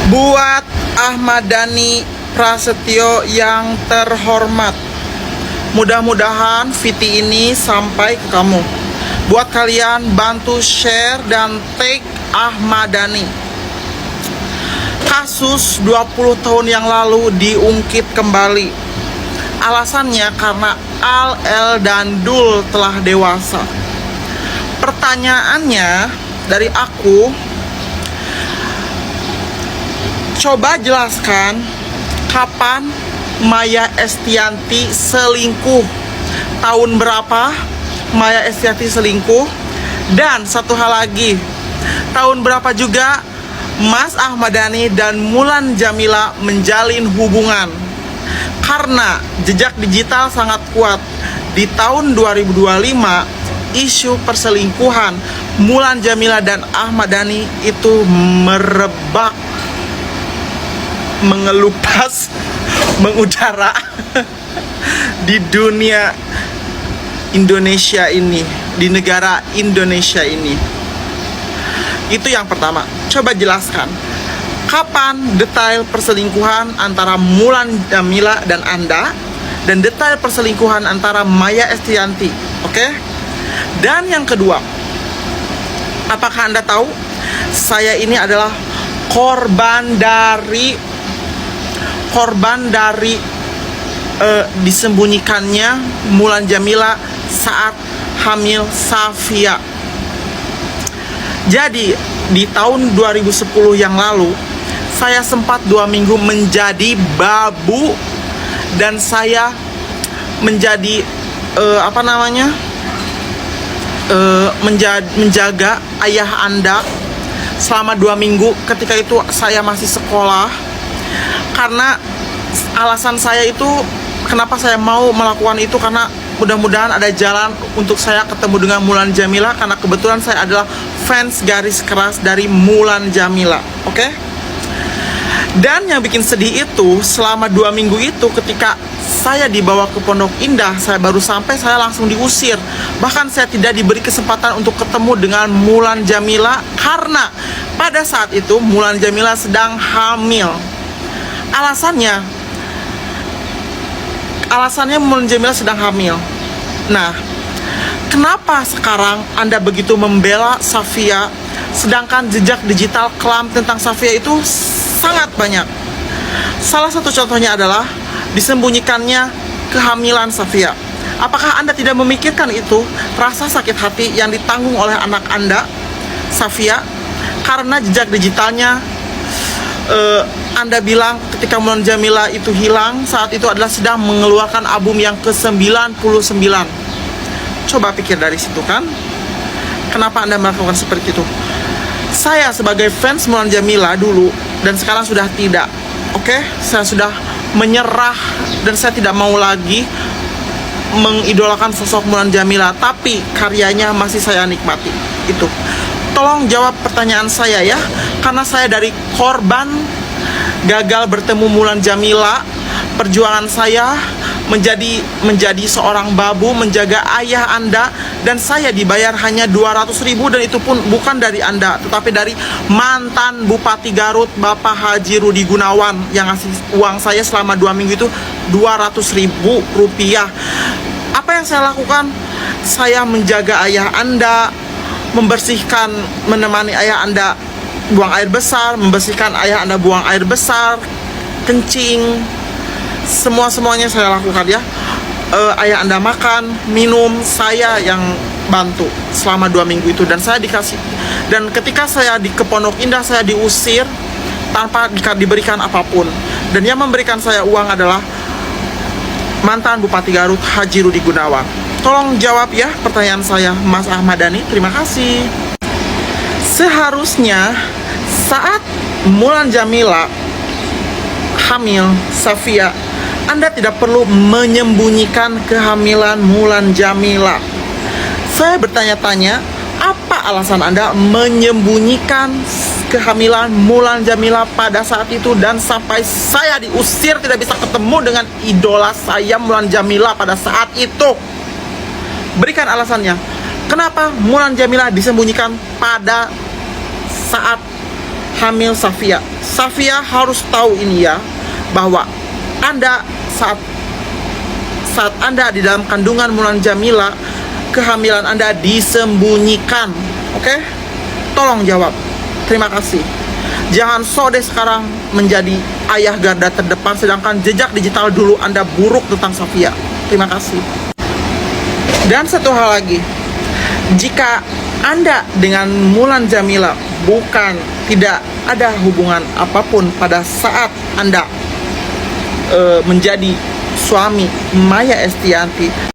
Buat Ahmad Dhani Prasetyo yang terhormat, mudah-mudahan VT ini sampai ke kamu. Buat kalian bantu share dan tag Ahmad Dhani. Kasus 20 tahun yang lalu diungkit kembali. Alasannya karena Al, El, dan Dul telah dewasa. Pertanyaannya dari aku, coba jelaskan kapan Maya Estianty selingkuh, tahun berapa Maya Estianty selingkuh, dan satu hal lagi, tahun berapa juga Mas Ahmad Dhani dan Mulan Jameela menjalin hubungan. Karena jejak digital sangat kuat, di tahun 2025 isu perselingkuhan Mulan Jameela dan Ahmad Dhani itu merebak, mengelupas, mengudara di dunia Indonesia ini, di negara Indonesia ini. Itu yang pertama. Coba jelaskan kapan detail perselingkuhan antara Mulan Jameela dan Anda, dan detail perselingkuhan antara Maya Estianty, oke? Dan yang kedua, apakah Anda tahu saya ini adalah korban dari disembunyikannya Mulan Jameela saat hamil Safia. Jadi di tahun 2010 yang lalu, saya sempat 2 minggu menjadi babu, dan saya menjadi menjaga ayah Anda selama 2 minggu. Ketika itu saya masih sekolah. Karena alasan saya itu, kenapa saya mau melakukan itu, karena mudah-mudahan ada jalan untuk saya ketemu dengan Mulan Jameela, karena kebetulan saya adalah fans garis keras dari Mulan Jameela, oke? Dan yang bikin sedih itu, selama 2 minggu itu ketika saya dibawa ke Pondok Indah, saya baru sampai, saya langsung diusir. Bahkan saya tidak diberi kesempatan untuk ketemu dengan Mulan Jameela, karena pada saat itu Mulan Jameela sedang hamil. Alasannya Mulan Jameela sedang hamil. Nah, kenapa sekarang Anda begitu membela Safia, sedangkan jejak digital kelam tentang Safia itu sangat banyak? Salah satu contohnya adalah disembunyikannya kehamilan Safia. Apakah Anda tidak memikirkan itu, rasa sakit hati yang ditanggung oleh anak Anda, Safia, karena jejak digitalnya? Anda bilang ketika Mulan Jameela itu hilang, saat itu adalah sedang mengeluarkan album yang ke-99. Coba pikir dari situ kan, kenapa Anda melakukan seperti itu? Saya sebagai fans Mulan Jameela dulu, dan sekarang sudah tidak, oke? Saya sudah menyerah, dan saya tidak mau lagi mengidolakan sosok Mulan Jameela, tapi karyanya masih saya nikmati. Itu. Tolong jawab pertanyaan saya ya, karena saya dari korban gagal bertemu Mulan Jameela. Perjuangan saya menjadi seorang babu, menjaga ayah Anda, dan saya dibayar hanya 200.000, dan itu pun bukan dari Anda, tetapi dari mantan Bupati Garut, Bapak Haji Rudi Gunawan, yang ngasih uang saya selama 2 minggu itu 200.000 rupiah. Apa yang saya lakukan? Saya menjaga ayah Anda, membersihkan, menemani ayah Anda buang air besar, membersihkan ayah Anda buang air besar, kencing, semuanya saya lakukan ya. Ayah Anda makan, minum, saya yang bantu selama 2 minggu itu, dan saya dikasih. Dan ketika saya ke Pondok Indah, saya diusir tanpa diberikan apapun, dan yang memberikan saya uang adalah mantan Bupati Garut, Haji Rudi Gunawan. Tolong jawab ya pertanyaan saya, Mas Ahmad Dhani. Terima kasih. Seharusnya saat Mulan Jameela hamil Safia, Anda tidak perlu menyembunyikan kehamilan Mulan Jameela. Saya bertanya-tanya, apa alasan Anda menyembunyikan kehamilan Mulan Jameela pada saat itu, dan sampai saya diusir, tidak bisa ketemu dengan idola saya Mulan Jameela pada saat itu? Berikan alasannya. Kenapa Mulan Jameela disembunyikan pada saat hamil Safia. Safia harus tahu ini ya, bahwa Anda saat Anda di dalam kandungan Mulan Jamila, kehamilan Anda disembunyikan. Oke? Tolong jawab. Terima kasih. Jangan sode sekarang menjadi ayah garda terdepan, sedangkan jejak digital dulu Anda buruk tentang Safia. Terima kasih. Dan satu hal lagi, jika Anda dengan Mulan Jamila tidak ada hubungan apapun pada saat Anda menjadi suami Maya Estianty,